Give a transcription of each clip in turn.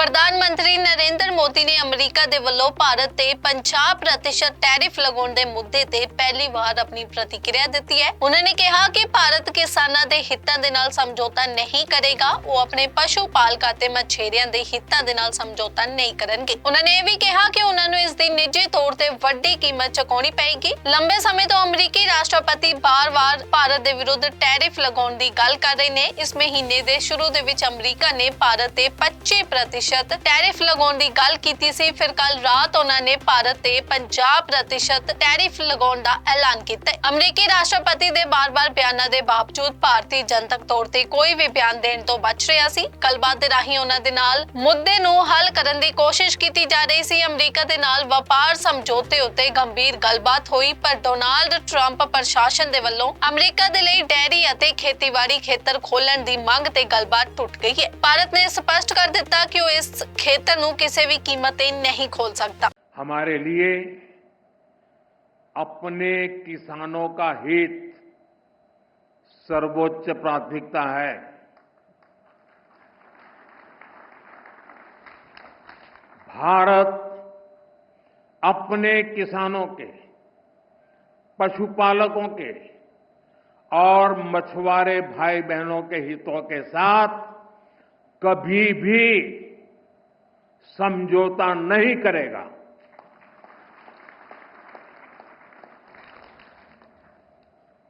ਪ੍ਰਧਾਨ-ਮੰਤਰੀ ਨਰਿੰਦਰ ਮੋਦੀ ਨੇ ਅਮਰੀਕਾ ਦੇ ਵੱਲੋਂ ਭਾਰਤ ਤੇ 50% ਟੈਰਿਫ ਲਗਾਉਣ ਦੇ ਮੁੱਦੇ ਤੇ ਪਹਿਲੀ ਵਾਰ ਆਪਣੀ ਪ੍ਰਤੀਕਿਰਿਆ ਦਿੱਤੀ ਹੈ। ਉਹਨਾਂ ਨੇ ਕਿਹਾ ਕਿ ਭਾਰਤ ਕਿਸਾਨਾਂ ਦੇ ਹਿੱਤਾਂ ਦੇ ਨਾਲ ਸਮਝੌਤਾ ਨਹੀਂ ਕਰੇਗਾ। ਉਹ ਆਪਣੇ ਪਸ਼ੂ ਪਾਲਕਾਂ ਤੇ ਮਛੇਰਿਆਂ ਦੇ ਹਿੱਤਾਂ ਦੇ ਨਾਲ ਸਮਝੌਤਾ ਨਹੀਂ ਕਰਨਗੇ। ਉਹਨਾਂ ਨੇ ਇਹ ਵੀ ਕਿਹਾ ਕਿ ਉਹਨਾਂ ਨੂੰ ਇਸ ਦੀ ਨਿੱਜੀ ਤੌਰ ਤੇ ਵੱਡੀ ਕੀਮਤ ਚੁਕਾਉਣੀ ਪਏਗੀ। ਲੰਬੇ ਸਮੇਂ ਤੋਂ ਅਮਰੀਕੀ ਰਾਸ਼ਟਰਪਤੀ ਬਾਰ-ਬਾਰ ਭਾਰਤ ਦੇ ਵਿਰੁੱਧ ਟੈਰਿਫ ਲਗਾਉਣ ਦੀ ਗੱਲ ਕਰ ਰਹੇ ਨੇ। ਇਸ ਮਹੀਨੇ ਦੇ ਸ਼ੁਰੂ ਦੇ ਵਿੱਚ ਅਮਰੀਕਾ ਨੇ ਭਾਰਤ ਤੇ 25% ਟੈਰਿਫ ਲਗਾਉਣ ਦੀ ਗੱਲ ਕੀਤੀ ਸੀ। ਫਿਰ ਕੱਲ ਰਾਤ ਉਹਨਾਂ ਨੇ ਭਾਰਤ ਤੇ 50% ਟੈਰਿਫ ਲਗਾਉਣ ਦਾ ਐਲਾਨ ਕੀਤਾ। ਅਮਰੀਕੀ ਰਾਸ਼ਟਰਪਤੀ ਦੇ ਬਾਰ-ਬਾਰ ਬਿਆਨਾਂ ਦੇ ਬਾਵਜੂਦ ਭਾਰਤੀ ਜਨਤਕ ਤੌਰ ਤੇ ਕੋਈ ਵੀ ਬਿਆਨ ਦੇਣ ਤੋਂ ਬਚ ਰਿਹਾ ਸੀ। ਗੱਲਬਾਤ ਦੇ ਰਾਹੀਂ ਉਹਨਾਂ ਦੇ ਨਾਲ ਮੁੱਦੇ ਨੂੰ ਹੱਲ ਕਰਨ ਦੀ ਕੋਸ਼ਿਸ਼ ਕੀਤੀ ਜਾ ਰਹੀ ਸੀ। ਅਮਰੀਕਾ ਦੇ ਨਾਲ ਵਪਾਰ ਸਮਝੌਤੇ ਉੱਤੇ ਗੰਭੀਰ ਗੱਲਬਾਤ ਹੋਈ, ਪਰ ਡੋਨਾਲਡ ਟਰੰਪ ਪ੍ਰਸ਼ਾਸਨ ਦੇ ਵੱਲੋਂ ਅਮਰੀਕਾ ਦੇ ਲਈ ਡੈਰੀ ਅਤੇ ਖੇਤੀਬਾੜੀ ਖੇਤਰ ਖੋਲਣ ਦੀ ਮੰਗ ਤੇ ਗੱਲਬਾਤ ਟੁੱਟ ਗਈ ਹੈ। ਭਾਰਤ ਨੇ ਸਪਸ਼ਟ कर ਦਿੱਤਾ कि वो इस क्षेत्र ਨੂੰ ਕਿਸੇ ਵੀ ਕੀਮਤ ਤੇ नहीं खोल सकता। हमारे लिए अपने किसानों का हित सर्वोच्च प्राथमिकता है। भारत अपने किसानों के, पशुपालकों के और मछुआरे भाई बहनों के हितों के साथ कभी भी समझौता नहीं करेगा।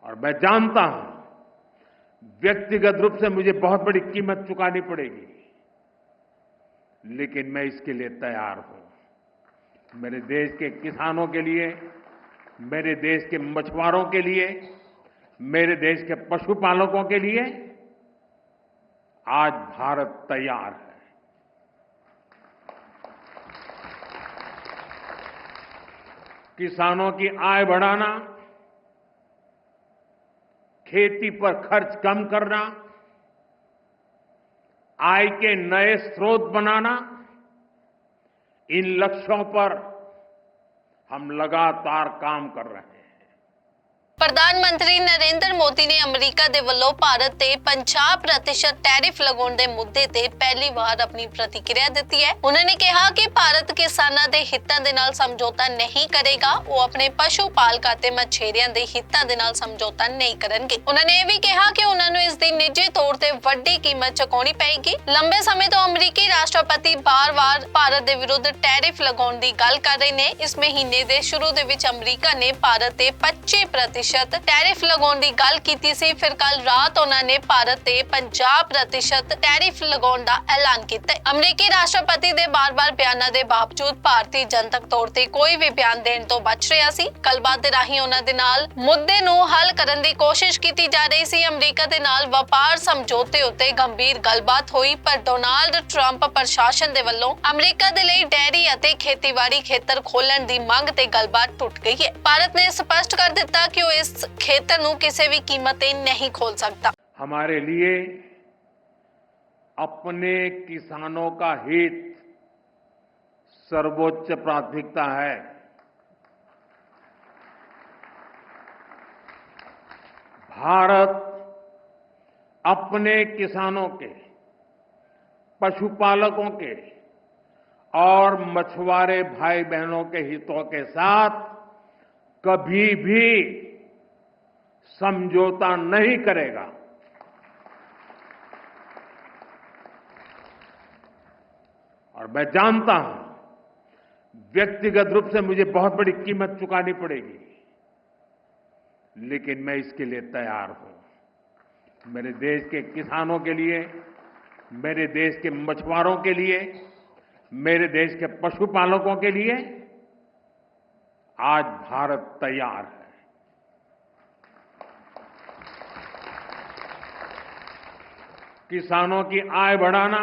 और मैं जानता हूं व्यक्तिगत रूप से मुझे बहुत बड़ी कीमत चुकानी पड़ेगी, लेकिन मैं इसके लिए तैयार हूं। मेरे देश के किसानों के लिए, मेरे देश के मछुआरों के लिए, मेरे देश के पशुपालकों के लिए आज भारत तैयार है। किसानों की आय बढ़ाना, खेती पर खर्च कम करना, आय के नए स्रोत बनाना, इन लक्ष्यों पर हम लगातार काम कर रहे हैं। ਪ੍ਰਧਾਨ-ਮੰਤਰੀ ਨਰਿੰਦਰ ਮੋਦੀ ਨੇ ਅਮਰੀਕਾ ਦੇ ਵੱਲੋਂ ਭਾਰਤ ਤੇ 50% ਟੈਰਿਫ ਲਗਾਉਣ ਦੇ ਮੁੱਦੇ ਤੇ ਪਹਿਲੀ ਵਾਰ ਆਪਣੀ ਪ੍ਰਤੀਕਿਰਿਆ ਦਿੱਤੀ ਹੈ। ਉਹਨਾਂ ਨੇ ਕਿਹਾ ਕਿ ਭਾਰਤ ਕਿਸਾਨਾਂ ਦੇ ਹਿੱਤਾਂ ਦੇ ਨਾਲ ਸਮਝੌਤਾ ਨਹੀਂ ਕਰੇਗਾ। ਉਹ ਆਪਣੇ ਪਸ਼ੂ ਪਾਲਕਾਂ ਤੇ ਮਛੇਰਿਆਂ ਦੇ ਹਿੱਤਾਂ ਦੇ ਨਾਲ ਸਮਝੌਤਾ ਨਹੀਂ ਕਰਨਗੇ। ਉਹਨਾਂ ਨੇ ਇਹ ਵੀ ਕਿਹਾ ਕਿ ਉਹਨਾਂ ਨੂੰ ਇਸ ਦੀ ਨਿੱਜੀ ਤੌਰ ਤੇ ਵੱਡੀ ਕੀਮਤ ਚੁਕਾਉਣੀ ਪਏਗੀ। ਲੰਬੇ ਸਮੇਂ ਤੋਂ ਅਮਰੀਕੀ ਰਾਸ਼ਟਰਪਤੀ ਬਾਰ-ਬਾਰ ਭਾਰਤ ਦੇ ਵਿਰੁੱਧ ਟੈਰਿਫ ਲਗਾਉਣ ਦੀ ਗੱਲ ਕਰ ਰਹੇ ਨੇ। ਇਸ ਮਹੀਨੇ ਦੇ ਸ਼ੁਰੂ ਦੇ ਵਿੱਚ ਅਮਰੀਕਾ ਨੇ ਭਾਰਤ ਤੇ 25% ਟੈਰਿਫ ਲਗਾਉਣ ਦੀ ਗੱਲ ਕੀਤੀ ਸੀ। ਫਿਰ ਕੱਲ ਰਾਤ ਉਹਨਾਂ ਨੇ ਭਾਰਤ ਤੇ 50% ਟੈਰਿਫ ਲਗਾਉਣ ਦਾ ਐਲਾਨ ਕੀਤਾ। ਅਮਰੀਕੀ ਰਾਸ਼ਟਰਪਤੀ ਦੇ ਬਾਰ-ਬਾਰ ਬਿਆਨਾਂ ਦੇ ਬਾਵਜੂਦ ਭਾਰਤੀ ਜਨਤਕ ਤੌਰ ਤੇ ਕੋਈ ਵੀ ਬਿਆਨ ਦੇਣ ਤੋਂ ਬਚ ਰਿਹਾ ਸੀ। ਗੱਲਬਾਤ ਦੇ ਰਾਹੀਂ ਉਹਨਾਂ ਦੇ ਨਾਲ ਮੁੱਦੇ ਨੂੰ ਹੱਲ ਕਰਨ ਦੀ ਕੋਸ਼ਿਸ਼ ਕੀਤੀ ਜਾ ਰਹੀ ਸੀ। ਅਮਰੀਕਾ ਦੇ ਨਾਲ ਵਪਾਰ ਸਮਝੌਤੇ ਉੱਤੇ ਗੰਭੀਰ ਗੱਲਬਾਤ ਹੋਈ, ਪਰ ਡੋਨਾਲਡ ਟਰੰਪ ਪ੍ਰਸ਼ਾਸਨ ਦੇ ਵੱਲੋਂ ਅਮਰੀਕਾ ਦੇ ਲਈ ਡੈਰੀ ਅਤੇ ਖੇਤੀਬਾੜੀ ਖੇਤਰ ਖੋਲਣ ਦੀ ਮੰਗ ਤੇ ਗੱਲਬਾਤ ਟੁੱਟ ਗਈ ਹੈ। ਭਾਰਤ ਨੇ ਸਪਸ਼ਟ ਕਰ ਦਿੱਤਾ ਕਿ ਉਹ इस क्षेत्र ਨੂੰ ਕਿਸੇ ਵੀ ਕੀਮਤ ਤੇ नहीं खोल सकता। हमारे लिए अपने किसानों का हित सर्वोच्च प्राथमिकता है। भारत अपने किसानों के, पशुपालकों के और मछुआरे भाई बहनों के हितों के साथ कभी भी समझौता नहीं करेगा। और मैं जानता हूं व्यक्तिगत रूप से मुझे बहुत बड़ी कीमत चुकानी पड़ेगी, लेकिन मैं इसके लिए तैयार हूं। मेरे देश के किसानों के लिए, मेरे देश के मछुआरों के लिए, मेरे देश के पशुपालकों के लिए आज भारत तैयार है। किसानों की आय बढ़ाना,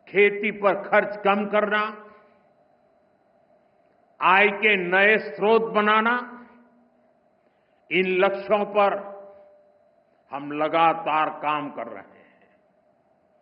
खेती पर खर्च कम करना, आय के नए स्रोत बनाना, इन लक्ष्यों पर हम लगातार काम कर रहे हैं।